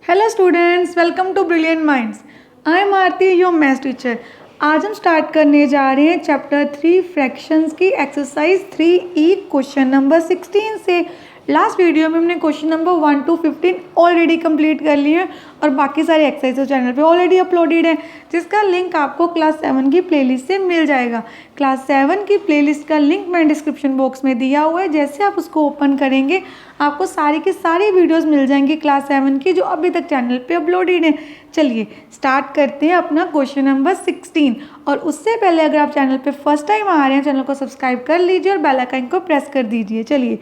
Hello students, welcome to brilliant minds. I am Aarti, your maths teacher. आज हम start करने जा रहे हैं चैप्टर 3 फ्रैक्शंस की एक्सरसाइज 3E क्वेश्चन नंबर 16 से। लास्ट वीडियो में हमने question number 1 to 15 already complete कर लिए और बाकी सारी एक्सरसाइज चैनल पे ऑलरेडी अपलोडेड है, जिसका लिंक आपको क्लास 7 की प्लेलिस्ट से मिल जाएगा। क्लास 7 की प्लेलिस्ट का लिंक मैं डिस्क्रिप्शन बॉक्स में दिया हुआ है। जैसे आप उसको ओपन करेंगे आपको सारी की सारी वीडियोस मिल जाएंगी क्लास 7 की, जो अभी तक चैनल पे अपलोडेड है। चलिए स्टार्ट करते हैं अपना क्वेश्चन नंबर 16। और उससे पहले अगर आप चैनल पे फर्स्ट टाइम आ रहे हैं, चैनल को सब्सक्राइब कर लीजिए और बेल आइकन को प्रेस कर दीजिए। चलिए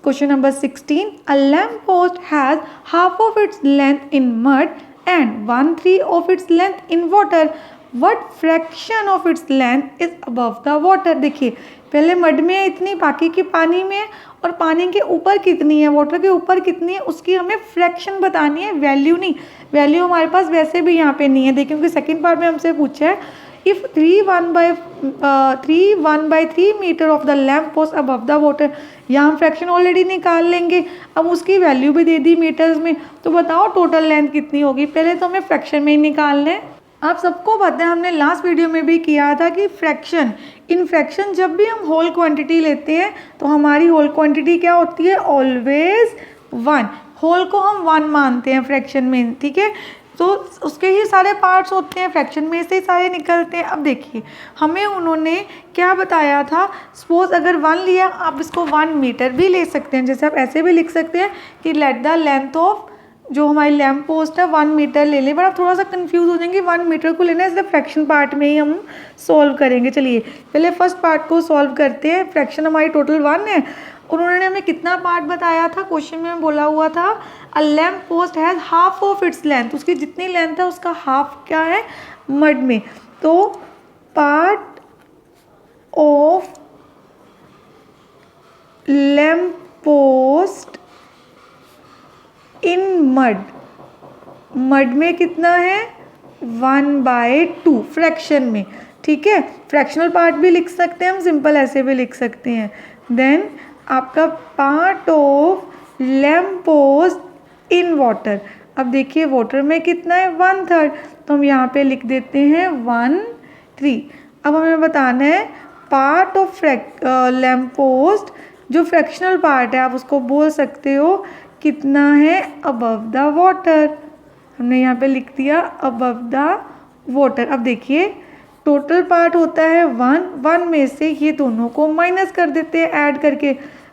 question number 16, a lamp post has half of its length in mud and 1/3 of its length in water. What fraction of its length is above the water. देखिए पहले mud में है इतनी, बाकी की पानी में है, और पानी के ऊपर कितनी है, वाटर के ऊपर कितनी है, उसकी हमें फ्रैक्शन बतानी है, वैल्यू नहीं। वैल्यू हमारे पास वैसे भी यहाँ पे नहीं है। देखिए क्योंकि सेकंड पार्ट में हमसे पूछा है if 1/3 metre of the lamp post above the water. यहाँ हम फ्रैक्शन ऑलरेडी निकाल लेंगे, अब उसकी वैल्यू भी दे दी मीटर्स में। तो बताओ टोटल लेंथ कितनी होगी। पहले तो हमें फ्रैक्शन में ही निकालना है। आप सबको पता है, हमने लास्ट वीडियो में भी किया था कि फ्रैक्शन, इन फ्रैक्शन जब भी हम होल क्वांटिटी लेते हैं तो हमारी होल क्वांटिटी क्या होती है, ऑलवेज 1। होल को हम 1 मानते हैं फ्रैक्शन में, ठीक है। तो उसके ही सारे पार्ट्स होते हैं, फ्रैक्शन में से ही सारे निकलते हैं। अब देखिए हमें उन्होंने क्या बताया था, सपोज अगर 1 लिया, आप इसको 1 मीटर भी ले सकते हैं। जैसे आप ऐसे भी लिख सकते हैं कि लेट द लेंथ ऑफ जो हमारी लैम्प पोस्ट है 1 मीटर ले लें। पर आप थोड़ा सा कंफ्यूज हो जाएंगे, 1 मीटर को लेना है, इसलिए फ्रैक्शन पार्ट में ही हम सॉल्व करेंगे। चलिए पहले फर्स्ट पार्ट को सॉल्व करते हैं। फ्रैक्शन हमारी टोटल 1 है। उन्होंने हमें कितना पार्ट बताया था, क्वेश्चन में बोला हुआ था अ lamp post has half of its length. उसकी जितनी लेंथ है उसका हाफ क्या है मड में। तो part of lamp post in mud, mud में कितना है 1/2 फ्रैक्शन में, ठीक है। फ्रैक्शनल पार्ट भी लिख सकते हैं हम, सिंपल ऐसे भी लिख सकते हैं। देन आपका part of lamp post in water. अब देखिए वाटर में कितना है 1/3, तो हम यहाँ पे लिख देते हैं 1/3। अब हमें बताना है पार्ट ऑफ लैम्प पोस्ट, जो फ्रैक्शनल पार्ट है आप उसको बोल सकते हो कितना है अबव द वाटर। हमने यहाँ पे लिख दिया अबव द वाटर। अब देखिए टोटल पार्ट होता है 1 में से ये दोनों को माइनस कर देते हैं ऐड करके।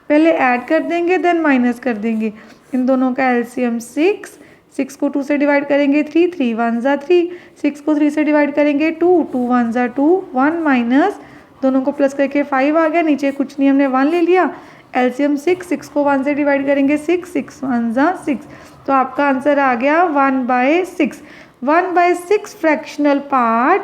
पहले ऐड कर देंगे देन माइनस कर देंगे। इन दोनों का एलसीएम 6 को 2 से डिवाइड करेंगे 3 1 ज़ा 3, 6 को 3 से डिवाइड करेंगे 2 1 ज़ा 2, 1 माइनस दोनों को प्लस करके 5 आ गया, नीचे कुछ नहीं हमने 1 ले लिया। एलसीएम 6 को 1 से डिवाइड करेंगे 6 1 ज़ा 6, तो आपका आंसर आ गया 1/6। 1/6 फ्रैक्शनल पार्ट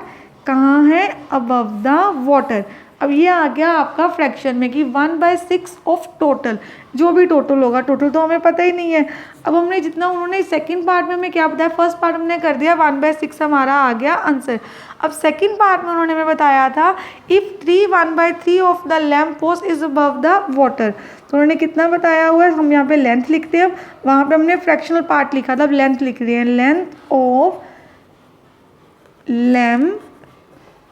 कहाँ है अबव द वाटर। अब ये आ गया आपका फ्रैक्शन में कि 1/6 ऑफ टोटल, जो भी टोटल होगा, टोटल तो हमें पता ही नहीं है। अब हमने जितना उन्होंने सेकंड पार्ट में हमें क्या बताया, फर्स्ट पार्ट हमने कर दिया 1/6 हमारा आ गया आंसर। अब सेकंड पार्ट में उन्होंने हमें बताया था if 1/3 of the lamp post is above the water. तो उन्होंने कितना बताया हुआ है, हम यहाँ पे लेंथ लिखते हैं। वहाँ पे हमने फ्रैक्शनल पार्ट लिखा था, अब लेंथ लिख रहे हैं, length of lamp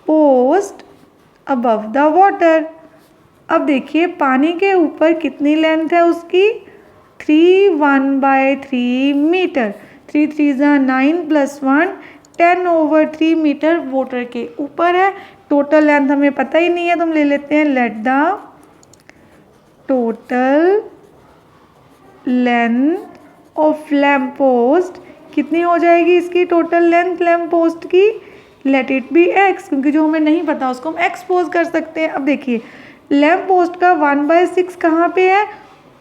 post above the water. अब देखिए पानी के ऊपर कितनी लेंथ है उसकी, 1/3 मीटर। 3 3 ज़ा 9 + 1 10/3 मीटर वाटर के ऊपर है। टोटल लेंथ हमें पता ही नहीं है, तो हम ले लेते हैं late the total length of lamp post कितनी हो जाएगी, इसकी टोटल लेंथ लैम्प पोस्ट की, लेट इट बी x, क्योंकि जो हमें नहीं पता उसको हम एक्सपोज कर सकते हैं। अब देखिए लैम्प पोस्ट का 1/6 कहाँ पे है,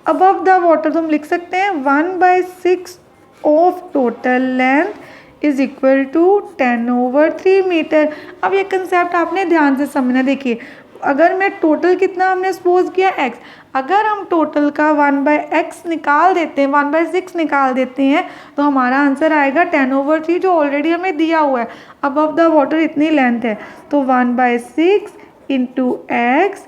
अबव द वाटर, तो हम लिख सकते हैं 1/6 of total length is equal to 10/3 metre. अब ये कंसेप्ट आपने ध्यान से समझना। देखिए अगर मैं टोटल कितना हमने सपोज किया x, अगर हम टोटल का 1/x निकाल देते हैं, 1/6 निकाल देते हैं, तो हमारा आंसर आएगा 10/3, जो ऑलरेडी हमें दिया हुआ है। अबव द वाटर इतनी लेंथ है, तो 1/6 into x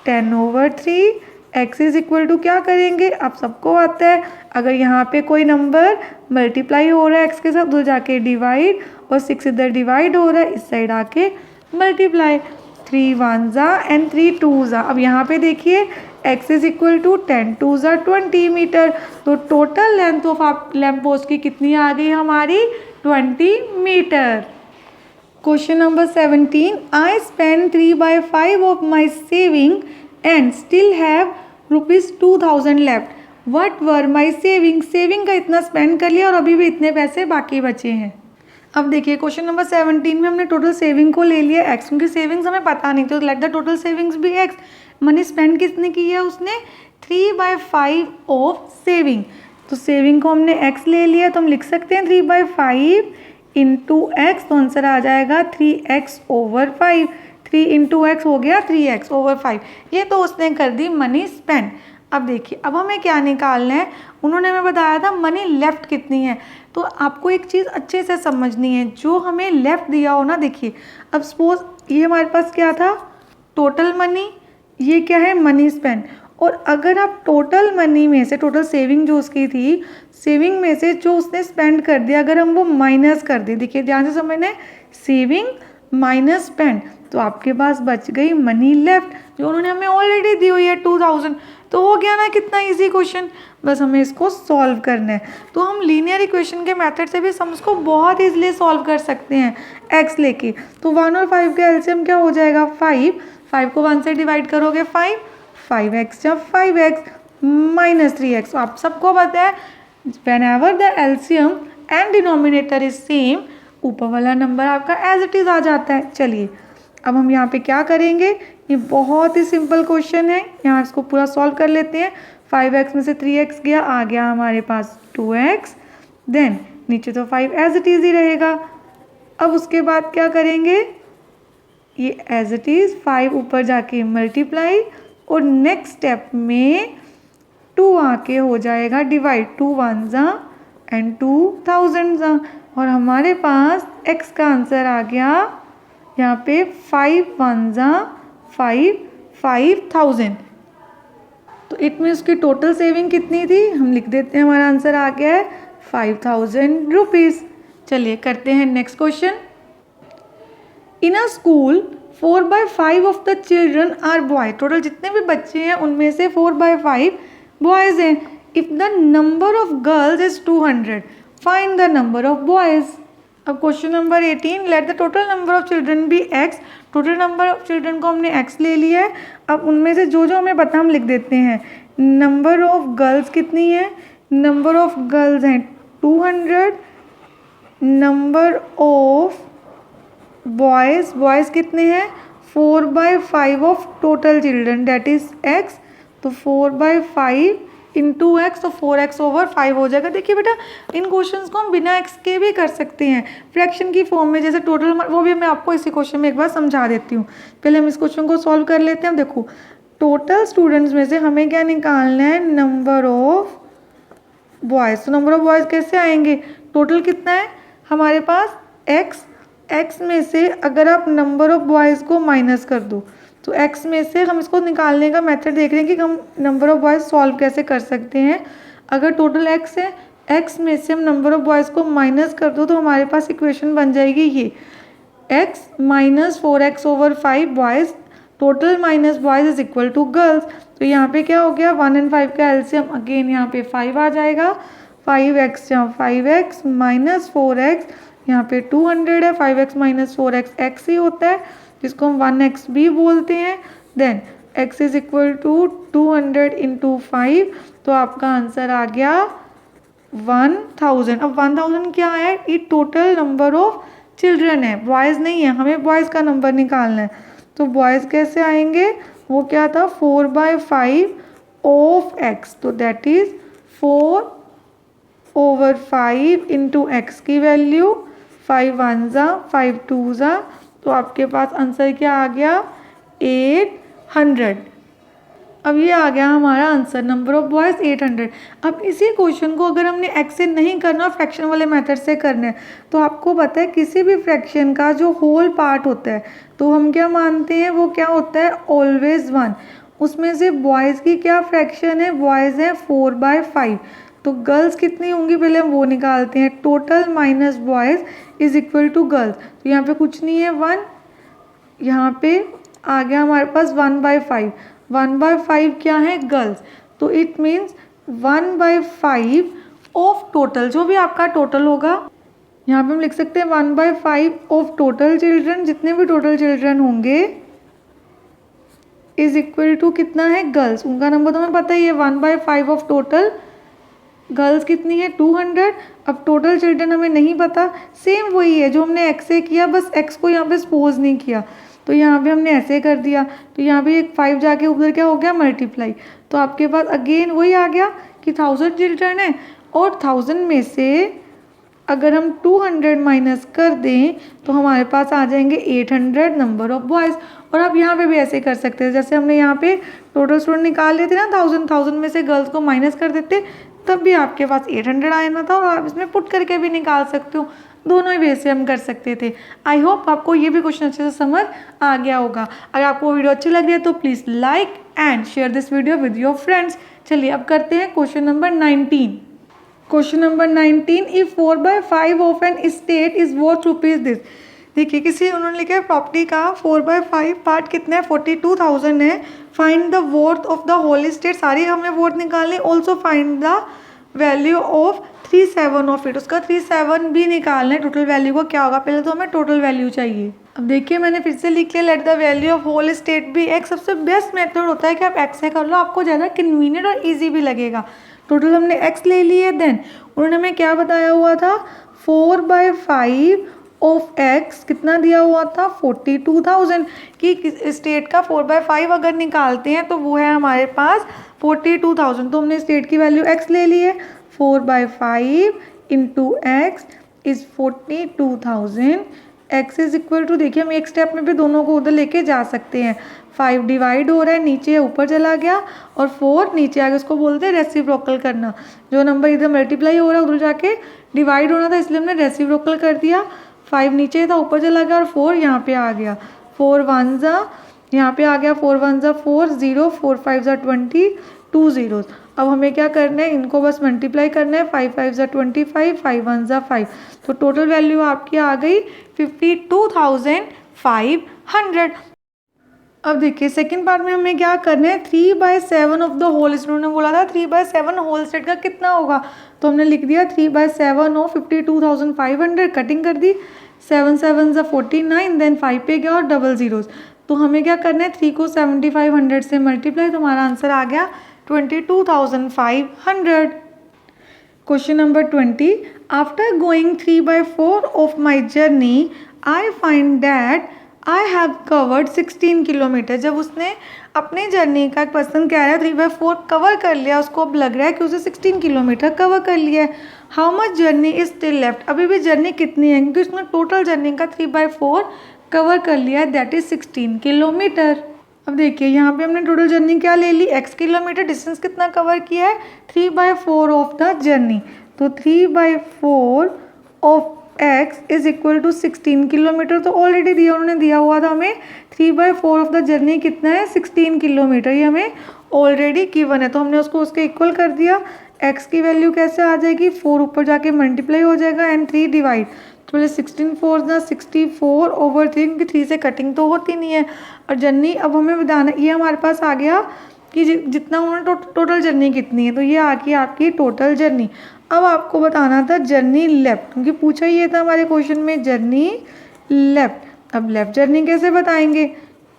10/3, x is equal to क्या करेंगे, आप सबको आता है, अगर यहाँ पे कोई नंबर मल्टीप्लाई हो रहा है x के साथ उधर जाके डिवाइड, और 6 इधर डिवाइड हो रहा है इस साइड आके मल्टीप्लाई, 3 1 ज़ा एंड 3 2 ज़ा। अब यहाँ पे देखिए x इज इक्वल टू 10 2 ज़ा 20 मीटर, तो टोटल लेंथ ऑफ आप लैम्प पोस्ट की कितनी आ गई हमारी, 20 metre. Question number 17, I spend 3/5 of my saving and still have ₹2000 left, what were my saving, saving का इतना स्पेंड कर लिया और अभी भी इतने पैसे बाकी बचे हैं। अब देखिए क्वेश्चन नंबर 17 में हमने टोटल सेविंग को ले लिया x, क्योंकि सेविंग्स हमें पता नहीं तो लेट द टोटल सेविंग्स भी x। मनी स्पेंड किसने की है, उसने 3/5 ऑफ सेविंग, तो सेविंग को हमने x ले लिया, तो हम लिख सकते हैं 3/5 इंटू एक्स, तो आंसर आ जाएगा 3x/5, 3 इंटू एक्स हो गया 3x/5। ये तो उसने कर दी मनी स्पेंड। अब देखिए अब हमें क्या निकालना है, उन्होंने हमें बताया था मनी लेफ्ट कितनी है, तो आपको एक चीज़ अच्छे से समझनी है, जो हमें लेफ्ट दिया हो ना, देखिए अब सपोज ये हमारे पास क्या था, टोटल मनी, ये क्या है मनी स्पेंड, और अगर आप टोटल मनी में से, टोटल सेविंग जो उसकी थी, सेविंग में से जो उसने स्पेंड कर दिया अगर हम वो माइनस कर दें, देखिए ध्यान से समझना है, सेविंग माइनस स्पेंड, तो आपके पास बच गई मनी लेफ्ट, जो उन्होंने हमें ऑलरेडी दी हुई है 2000। तो हो गया ना कितना इजी क्वेश्चन, बस हमें इसको सॉल्व करना है। तो हम लीनियर इक्वेशन के मेथड से भी हम उसको बहुत ईजिली सॉल्व कर सकते हैं x लेके। तो 1 और 5 का एलसीएम क्या हो जाएगा, 5 को 1 से डिवाइड करोगे 5x जब 5x माइनस 3x। आप सबको पता है whenever the LCM and denominator is same, ऊपर वाला नंबर आपका एज इट इज़ आ जाता है। चलिए अब हम यहाँ पे क्या करेंगे, ये बहुत ही सिंपल क्वेश्चन है, यहाँ इसको पूरा सॉल्व कर लेते हैं। 5x में से 3x गया, आ गया हमारे पास 2x, देन नीचे तो 5 एज इट इज़ ही रहेगा। अब उसके बाद क्या करेंगे, ये एज इट इज़ 5 ऊपर जाके मल्टीप्लाई, और नेक्स्ट स्टेप में 2 आके हो जाएगा डिवाइड, 2 1 ज़ा एंड 2000 ज़ा, और हमारे पास x का आंसर आ गया यहाँ पे 5 1 ज़ा 5000। तो इट मीन्स उसकी टोटल सेविंग कितनी थी, हम लिख देते हैं, हमारा आंसर आ गया है 5000 रुपीज़। चलिए करते हैं next question. In a school 4/5 of the children are boy, total जितने भी बच्चे हैं उनमें से 4/5 बॉयज़ हैं। If the number of girls is 200, find the number of boys. अब question number 18, let the total number of children be x, total number of children को हमने x ले लिया है। अब उनमें से जो जो हमें पता हम लिख देते हैं। नंबर ऑफ गर्ल्स कितनी है, नंबर ऑफ गर्ल्स हैं 200, नंबर ऑफ बॉयज़ कितने हैं, 4/5 of total children that is x, तो 4/5 इंटू एक्स, तो 4x/5 हो जाएगा। देखिए बेटा इन क्वेश्चंस को हम बिना x के भी कर सकते हैं, फ्रैक्शन की फॉर्म में, जैसे टोटल, वो भी मैं आपको इसी क्वेश्चन में एक बार समझा देती हूँ। पहले हम इस क्वेश्चन को सॉल्व कर लेते हैं। देखो टोटल स्टूडेंट्स में से हमें क्या निकालना है, नंबर ऑफ बॉयज़। तो नंबर ऑफ बॉयज़ कैसे आएंगे, टोटल कितना है हमारे पास x में से अगर आप नंबर ऑफ बॉयज़ को माइनस कर दो, तो x में से हम इसको निकालने का मेथड देख रहे हैं कि हम नंबर ऑफ बॉयज़ सॉल्व कैसे कर सकते हैं। अगर टोटल x है, x में से हम नंबर ऑफ बॉयज़ को माइनस कर दो, तो हमारे पास इक्वेशन बन जाएगी ये, x minus 4x/5 boys, total minus boys is equal to girls. तो यहाँ पे क्या हो गया, 1 एंड 5 का एलसीएम, अगेन यहाँ पे 5 आ जाएगा, 5x जहाँ 5x माइनस 4x, यहाँ पे 200 है, 5x माइनस 4x x ही होता है, जिसको हम 1x भी बोलते हैं। Then x is equal to 200 into 5, तो आपका आंसर आ गया 1000। अब 1000 क्या है, ये टोटल नंबर ऑफ चिल्ड्रन है, बॉयज़ नहीं है, हमें बॉयज़ का नंबर निकालना है। तो बॉयज़ कैसे आएंगे, वो क्या था 4/5 ऑफ x, तो दैट इज 4/5 इंटू एक्स की वैल्यू 5 1 ज़ा 5 2 ज़ा, तो आपके पास आंसर क्या आ गया 800। अब ये आ गया हमारा आंसर, नंबर ऑफ बॉयज़ 800। अब इसी क्वेश्चन को अगर हमने x से नहीं करना, फ्रैक्शन वाले मेथड से करना है, तो आपको पता है किसी भी फ्रैक्शन का जो होल पार्ट होता है, तो हम क्या मानते हैं, वो क्या होता है ऑलवेज 1, उसमें से बॉयज़ की क्या फ्रैक्शन है, बॉयज़ है 4/5, तो गर्ल्स कितनी होंगी पहले हम वो निकालते हैं। Total minus boys is equal to girls, तो यहाँ पे कुछ नहीं है 1, यहाँ पे आ गया हमारे पास 1/5, 1/5 क्या है गर्ल्स, तो इट मीन्स 1/5 ऑफ टोटल, जो भी आपका टोटल होगा यहाँ पे हम लिख सकते हैं 1/5 ऑफ टोटल चिल्ड्रन, जितने भी टोटल चिल्ड्रन होंगे इज इक्वल टू कितना है गर्ल्स, उनका नंबर तो हमें पता ही है 1/5 ऑफ टोटल, गर्ल्स कितनी है 200। अब टोटल चिल्ड्रन हमें नहीं पता, सेम वही है जो हमने एक्स से किया, बस एक्स को यहाँ पे सपोज नहीं किया, तो यहाँ पे हमने ऐसे कर दिया, तो यहाँ पे एक 5 जाके उधर क्या हो गया मल्टीप्लाई, तो आपके पास अगेन वही आ गया कि 1000 चिल्ड्रन है और 1000 में से अगर हम 200 माइनस कर दें तो हमारे पास आ जाएंगे 800 नंबर ऑफ बॉयज़। और आप यहाँ पे भी ऐसे कर सकते हैं, जैसे हमने यहाँ पे टोटल स्टूडेंट निकाल लेते ना 1000 में से गर्ल्स को माइनस कर देते, तब भी आपके पास 800 आना था, और आप इसमें पुट करके भी निकाल सकते हो, दोनों ही वे से हम कर सकते थे। आई होप आपको ये भी क्वेश्चन अच्छे से समझ आ गया होगा। अगर आपको वीडियो अच्छी लग रही है तो please like and share this video with your friends. चलिए अब करते हैं question number 19। Question number 19, if 4/5 of an state is worth rupees this. देखिए किसी उन्होंने लिखा है प्रॉपर्टी का 4/5 पार्ट कितना है 42,000 है, find the worth of the whole state, सारी हमें वर्थ निकालने, also find the value of 37 of it, उसका 37 भी निकालना है, टोटल वैल्यू का क्या होगा, पहले तो हमें टोटल वैल्यू चाहिए। अब देखिए मैंने फिर से लिख लिया, let the value of whole state भी एक्स। सबसे बेस्ट मेथड होता है कि आप एक्स से कर लो, आपको ज़्यादा कन्वीनियंट और ईजी भी लगेगा। टोटल हमने एक्स ले लिए, देन उन्होंने हमें क्या बताया हुआ था 4/5 ऑफ एक्स कितना दिया हुआ था 42,000, कि स्टेट का 4/5 अगर निकालते हैं तो वो है हमारे पास 42,000, तो हमने स्टेट की वैल्यू एक्स ले ली है, 4/5 into x is 42,000, x is equal to, देखिए हम एक स्टेप में भी दोनों को उधर लेके जा सकते हैं, 5 डिवाइड हो रहा है, नीचे ऊपर चला गया और 4 नीचे आ गया, उसको बोलते हैं रेसिप्रोकल करना, जो नंबर इधर मल्टीप्लाई हो रहा है उधर जाके डिवाइड होना था, इसलिए हमने रेसिप्रोकल कर दिया, 5 नीचे था ऊपर चला गया और 4 यहाँ पे आ गया, 4 1 जा यहाँ पे आ गया, 4 1 जा 4 0, 4 5 जा 20, 2 zeros। अब हमें क्या करना है, इनको बस मल्टीप्लाई करना है, 5 5 जा 25, 5 1 जा 5, तो टोटल वैल्यू आपकी आ गई 52,500। अब देखिए सेकंड पार्ट में हमें क्या करना है, 3/7 ऑफ द होल स्टेट, उन्होंने बोला था 3/7 होल स्टेट का कितना होगा, तो हमने लिख दिया 3/7 ऑफ 52,500, कटिंग कर दी, 7 7 जा 49, देन 5 पे गया और डबल जीरोस, तो हमें क्या करना है 3 को 7500 से मल्टीप्लाई, तो हमारा आंसर आ गया 22,500। Question number 20, after going 3/4 of my journey I find that I have covered 16 kilometre. जब उसने अपनी जर्नी का एक पर्सन कह रहा है 3/4 कवर कर लिया, उसको अब लग रहा है कि उसे 16 किलोमीटर कवर कर लिया है, how much journey is still left, अभी भी जर्नी कितनी है, क्योंकि उसने टोटल जर्नी का 3/4 कवर कर लिया है, दैट इज 16 किलोमीटर। अब देखिए यहाँ पे हमने टोटल जर्नी क्या ले ली, x किलोमीटर, डिस्टेंस कितना कवर किया है 3/4 ऑफ द जर्नी, तो 3/4 of x is equal to 16 kilometre, तो ऑलरेडी दिया उन्होंने दिया हुआ था हमें 3/4 ऑफ द जर्नी कितना है 16 किलोमीटर, ये हमें ऑलरेडी गिवन है, तो हमने उसको उसके इक्वल कर दिया। x की वैल्यू कैसे आ जाएगी, 4 ऊपर जाके मल्टीप्लाई हो जाएगा एंड 3 डिवाइड, तो बोले 16 4 ना 64 ओवर 3, क्योंकि 3 से कटिंग तो होती नहीं है, और जर्नी अब हमें बताना, ये हमारे पास आ गया कि जितना उन्होंने टोटल जर्नी कितनी है, तो ये आ गई आपकी टोटल जर्नी। अब आपको बताना था जर्नी लेफ्ट, क्योंकि पूछा ये था हमारे क्वेश्चन में जर्नी लेफ्ट। अब लेफ्ट जर्नी कैसे बताएंगे,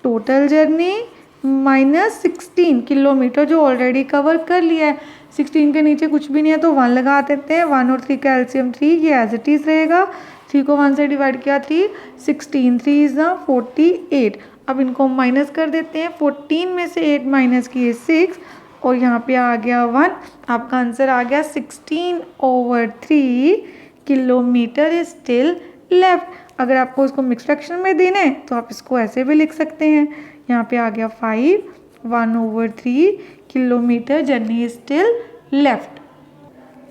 टोटल जर्नी माइनस 16 किलोमीटर जो ऑलरेडी कवर कर लिया है, 16 के नीचे कुछ भी नहीं है तो 1 लगा देते हैं, 1 और 3 का एलसीएम 3, ये एज इट इज़ रहेगा, 3 को 1 से डिवाइड किया 3, 16 3 इज 48। अब इनको माइनस कर देते हैं, 14 में से 8 माइनस किए 6, और यहाँ पे आ गया 1, आपका आंसर आ गया 16/3 किलोमीटर इज स्टिल लेफ्ट। अगर आपको इसको मिक्स फ्रैक्शन में देना है तो आप इसको ऐसे भी लिख सकते हैं, यहाँ पे आ गया 5 1/3 kilometre journey is still left.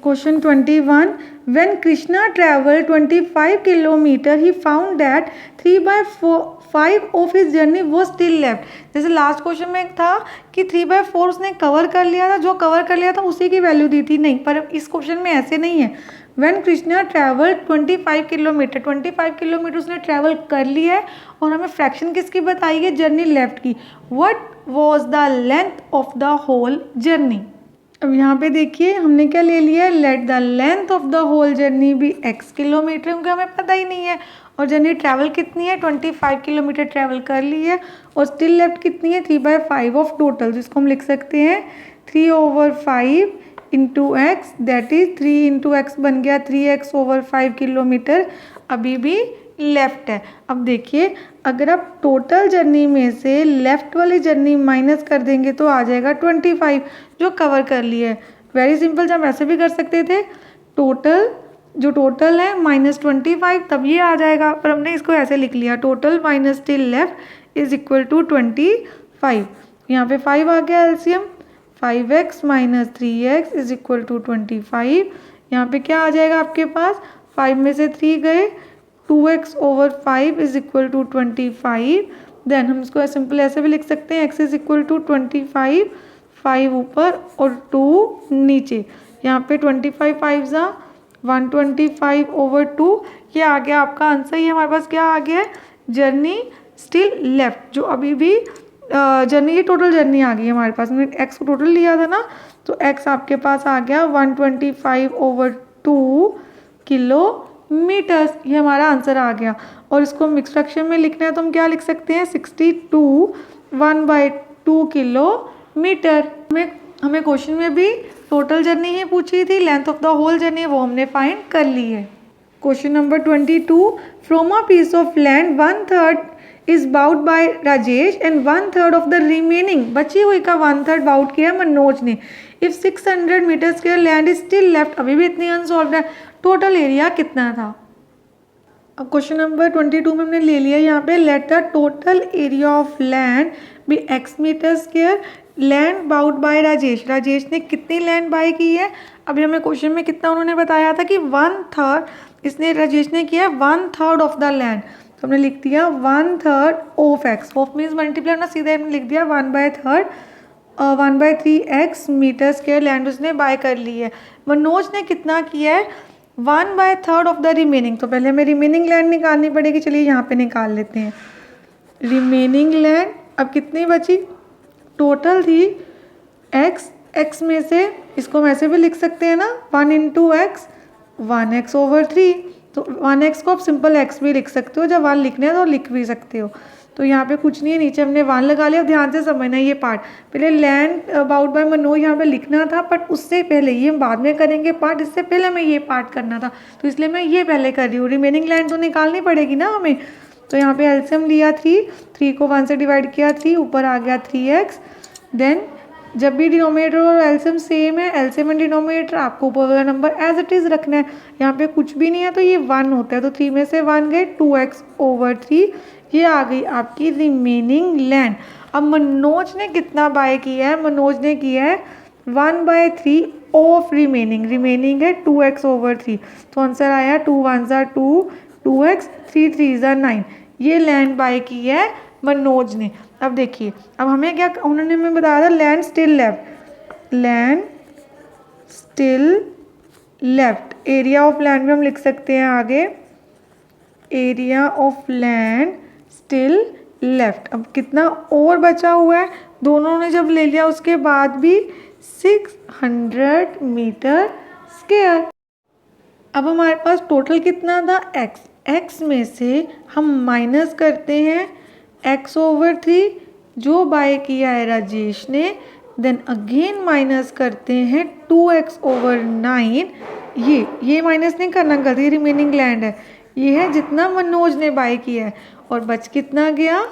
Question 21. When Krishna traveled 25 kilometer, he found that 3/5 of his journey was still left. जैसे लास्ट क्वेश्चन में था कि 3/4 उसने कवर कर लिया था, जो कवर कर लिया था उसी की वैल्यू दी थी, नहीं, पर इस क्वेश्चन में ऐसे नहीं है. When Krishna traveled 25 kilometre, 25 kilometre उसने ट्रैवल कर लिया है और हमें फ्रैक्शन किसकी बताई है, जर्नी लेफ्ट की. What was the length of the whole journey? अब यहाँ पे देखिए हमने क्या ले लिया है, let the length of the whole journey भी x किलोमीटर, क्योंकि हमें पता ही नहीं है. और जर्नी ट्रैवल कितनी है, 25 किलोमीटर ट्रैवल कर ली है और स्टिल लेफ्ट कितनी है, 3/5 ऑफ टोटल, जिसको हम लिख सकते हैं 3/5 into x, that is 3 into x बन गया 3x/5 किलोमीटर अभी भी लेफ्ट है. अब देखिए अगर आप टोटल जर्नी में से लेफ्ट वाली जर्नी माइनस कर देंगे तो आ जाएगा 25 जो कवर कर लिया है. वेरी सिंपल, जब ऐसे भी कर सकते थे, टोटल जो टोटल है -25 तब ये आ जाएगा, पर हमने इसको ऐसे लिख लिया, total minus till left is equal to 25. यहाँ पे 5 आ गया LCM, 5x minus 3x is equal to 25. यहाँ पे क्या आ जाएगा आपके पास, 5 में से 3 गए, 2x/5 is equal to 25. Then हम इसको सिंपल ऐसे भी लिख सकते हैं, x इज इक्वल टू 25, 5 ऊपर और 2 नीचे. यहाँ पे 25 5 125/2, ये आ गया आपका आंसर. ये हमारे पास क्या आ गया है, जर्नी स्टिल लेफ्ट, जो अभी भी जर्नी, ये टोटल जर्नी आ गई है हमारे पास. हमने एक्स को टोटल लिया था ना, तो एक्स आपके पास आ गया 125/2 किलोमीटर्स. ये हमारा आंसर आ गया. और इसको मिक्स फ्रैक्शन में लिखना है तो हम क्या लिख सकते हैं, 62 1/2 किलोमीटर. हमें क्वेश्चन में भी टोटल जर्नी ही पूछी थी, length of the whole journey वो हमने फाइंड कर ली है. Question number 22. From a piece of land 1/3 is bought by Rajesh and 1/3 of the remaining, बची हुई का 1/3 बाउट किया मनोज ने. If 600 metre square land is still left, अभी भी इतनी अनसॉल्व्ड है, टोटल एरिया कितना था. अब क्वेश्चन नंबर 22 में हमने ले लिया यहाँ पे, let the total area of land be x metre square. Land bought by Rajesh, Rajesh ने कितनी लैंड बाय की है, अभी हमें क्वेश्चन में कितना उन्होंने बताया था कि 1/3, इसने राजेश ने किया 1/3 ऑफ द लैंड, तो हमने लिख दिया 1/3 of x. Of means multiply ना, सीधे हमने लिख दिया 1/3 1/3x मीटर स्क्वायर लैंड उसने बाय कर ली है. मनोज ने कितना किया है, 1/3 ऑफ द रिमेनिंग. तो पहले हमें रिमेनिंग लैंड निकालनी पड़ेगी, चलिए यहाँ पे निकाल लेते हैं. रिमेनिंग लैंड अब कितनी बची, टोटल थी x में से, इसको हम ऐसे भी लिख सकते हैं ना, 1 इंटू एक्स 1x/3. तो 1x को आप सिंपल x भी लिख सकते हो, जब 1 लिखने हैं तो लिख भी सकते हो. तो यहाँ पे कुछ नहीं है, नीचे हमने 1 लगा लिया. ध्यान से समझना ये पार्ट, पहले लैंड बाउट बाय मनोज यहाँ पे लिखना था, बट उससे पहले, ये हम बाद में करेंगे पार्ट, इससे पहले हमें ये पार्ट करना था, तो इसलिए मैं ये पहले कर रही हूँ. रिमेनिंग लैंड तो निकालनी पड़ेगी ना हमें. तो यहाँ पे एलसीएम लिया 3 को 1 से डिवाइड किया, 3 ऊपर आ गया 3x. देन जब भी डिनोमिनेटर और एलसीएम सेम है, एलसीएम एंड डिनोमिनेटर आपको ऊपर वाला नंबर एज इट इज़ रखना है. यहाँ पे कुछ भी नहीं है तो ये 1 होता है, तो 3 में से 1 गए, 2x/3. ये आ गई आपकी रिमेनिंग लैंड. अब मनोज ने कितना बाय किया है, मनोज ने किया है 1/3 ऑफ रिमेनिंग. रिमेनिंग है 2x/3, तो आंसर आया 2 1 2 2x 3 3 9. ये लैंड बाय की है मनोज ने. अब देखिए, अब हमें क्या, उन्होंने हमें बताया था land still left, land still left. Area of land में हम लिख सकते हैं आगे, area of land still left. अब कितना और बचा हुआ है, दोनों ने जब ले लिया उसके बाद भी 600 मीटर स्क्वायर. अब हमारे पास टोटल कितना था, x में से हम माइनस करते हैं x/3 जो बाय किया है राजेश ने, देन अगेन माइनस करते हैं 2x/9. ये माइनस नहीं करना, गलती, रिमेनिंग लैंड है, ये है जितना मनोज ने बाय किया है. और बच कितना गया,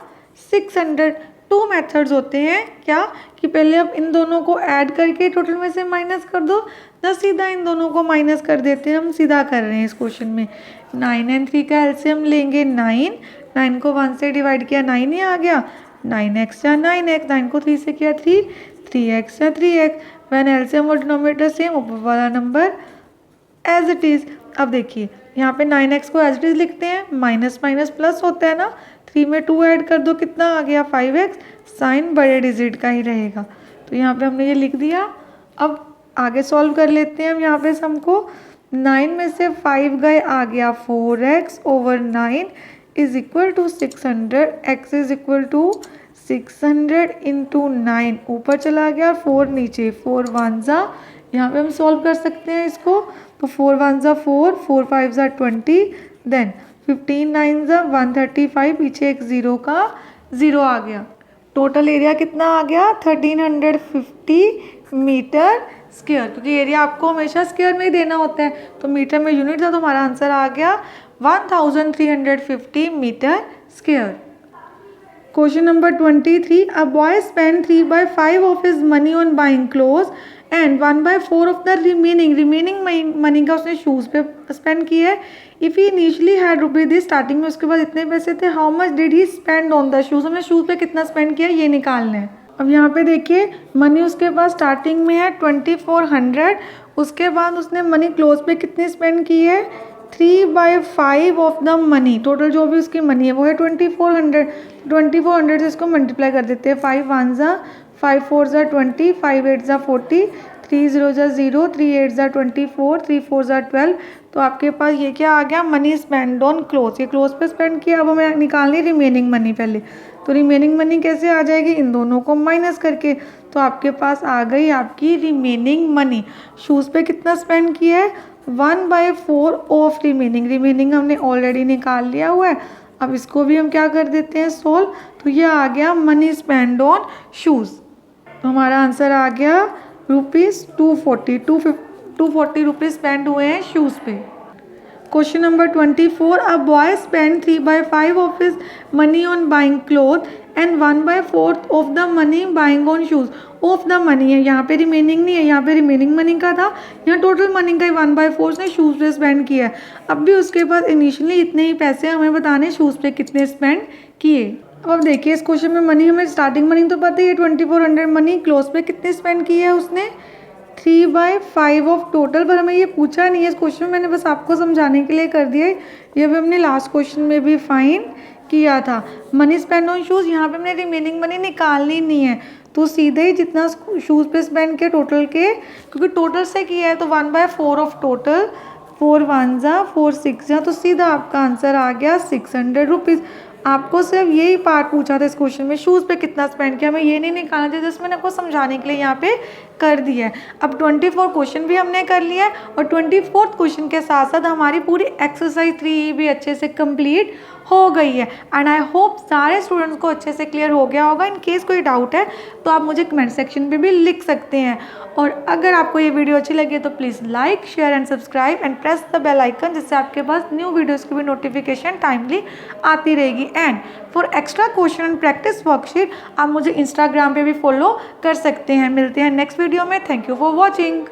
600. 2 मेथड्स होते हैं क्या, कि पहले आप इन दोनों को ऐड करके टोटल में से माइनस कर दो, ना सीधा इन दोनों को माइनस कर देते हैं. हम सीधा कर रहे हैं इस क्वेश्चन में. 9 और 3 का एलसीएम लेंगे 9 को 1 से डिवाइड किया 9 ही आ गया, 9x या 9x, 9 को 3 से किया 3x या 3x. वैन एलसीएम और डिनोमिनेटर सेम, ऊपर वाला नंबर एज इट इज़। अब देखिए यहाँ पे 9x को एज इट इज़ लिखते हैं, माइनस माइनस प्लस होता है ना, 3 में 2 ऐड कर दो, कितना आ गया 5x, साइन बड़े डिजिट का ही रहेगा। तो यहाँ पे हमने ये लिख दिया। अब आगे सॉल्व कर लेते हैं हम यहाँ पे सम को। 9 में से 5 गए, आ गया 4x over 9 is equal to 600, x is equal to 600 into 9, ऊपर चला गया 4 नीचे, 4 1 जा, यहाँ पे हम सॉल्व कर सकते हैं इसको। तो 4 1 जा 4, 4 5 जा 20, देन 15 9 जा 135, पीछे एक ज़ीरो का ज़ीरो आ गया। टोटल एरिया कितना आ गया 1350 मीटर स्क्वायर, क्योंकि एरिया आपको हमेशा स्क्वायर में ही देना होता है, तो मीटर में यूनिट था, तो हमारा आंसर आ गया 1350 metre square. Question number 23, a boy spend 3/5 of his money on buying cloth and 1/4 of the remaining money का उसने शूज़ पे स्पेंड किया है। If he initially had rupees D, starting में उसके पास इतने पैसे थे, how much did he spend on the shoes, हमने शूज़ पे कितना स्पेंड किया ये निकालना है। अब यहाँ पे देखिए मनी उसके पास स्टार्टिंग में है 2400, उसके बाद उसने मनी क्लोथ पे कितनी स्पेंड की है 3/5 ऑफ द मनी, टोटल जो भी उसकी मनी है वो है 2400। 2400 से इसको मल्टीप्लाई कर देते हैं, 5 1 जा 5 4 जा 20, 5 8 जा 40, 3 0 जा 0, 3 8 जा 24, 3 4 जा 12। तो आपके पास ये क्या आ गया, मनी स्पेंड ऑन क्लोथ, ये क्लोथ पे स्पेंड किया। अब हमें निकालनी रिमेनिंग मनी पहले, तो रिमेनिंग मनी कैसे आ जाएगी, इन दोनों को माइनस करके। तो आपके पास आ गई आपकी रिमेनिंग मनी। शूज़ पे कितना स्पेंड किया है 1/4 ऑफ रिमेनिंग हमने ऑलरेडी निकाल लिया हुआ है। अब इसको भी हम क्या कर देते हैं सोल्व, तो ये आ गया मनी स्पेंड ऑन शूज़। तो हमारा आंसर आ गया ₹240 रुपीज़ स्पेंड हुए हैं शूज़ पे। Question number 24, a boy spend 3/5 of his money on buying cloth and 1/4 of the money buying on shoes. Of the money है, यहाँ पे रिमेनिंग नहीं है, यहाँ पे रिमेनिंग मनी का था, यहाँ टोटल मनी का ही 1/4 ने शूज़ पे स्पेंड किया है। अब भी उसके पास इनिशियली इतने ही पैसे, हमें बताने शूज़ पे कितने स्पेंड किए। अब देखिए इस क्वेश्चन में मनी, हमें स्टार्टिंग मनी तो पता ही है 2400 मनी, क्लोथ पे कितने स्पेंड की है उसने 3/5 ऑफ टोटल, पर हमें ये पूछा नहीं है इस क्वेश्चन में, मैंने बस आपको समझाने के लिए कर दिया है। ये भी हमने लास्ट क्वेश्चन में भी फाइंड किया था। मनी स्पेंड ऑन शूज़, यहाँ पे हमने रिमेनिंग मनी निकालनी नहीं है, तो सीधे ही जितना शूज़ पे स्पेंड किया टोटल के, क्योंकि टोटल से किया है तो 1/4 ऑफ टोटल, 4 1 जा 4 6 जा, तो सीधा आपका आंसर आ गया 600 रुपीज़। आपको सिर्फ यही पार्ट पूछा था इस क्वेश्चन में, शूज़ पे कितना स्पेंड किया, हमें ये नहीं निकालना चाहिए, जस्ट मैंने आपको समझाने के लिए यहाँ पे कर दिया है। अब 24 क्वेश्चन भी हमने कर लिया है, और 24th क्वेश्चन के साथ साथ हमारी पूरी एक्सरसाइज 3 भी अच्छे से कंप्लीट हो गई है। एंड आई होप सारे स्टूडेंट्स को अच्छे से क्लियर हो गया होगा। इन केस कोई डाउट है तो आप मुझे कमेंट सेक्शन पे भी लिख सकते हैं। और अगर आपको ये वीडियो अच्छी लगी तो please like share and subscribe and press the bell icon, जिससे आपके पास न्यू वीडियोज़ की भी नोटिफिकेशन टाइमली आती रहेगी। And for extra question and practice worksheet आप मुझे इंस्टाग्राम पे भी फॉलो कर सकते हैं। मिलते हैं नेक्स्ट वीडियो में। Thank you for watching.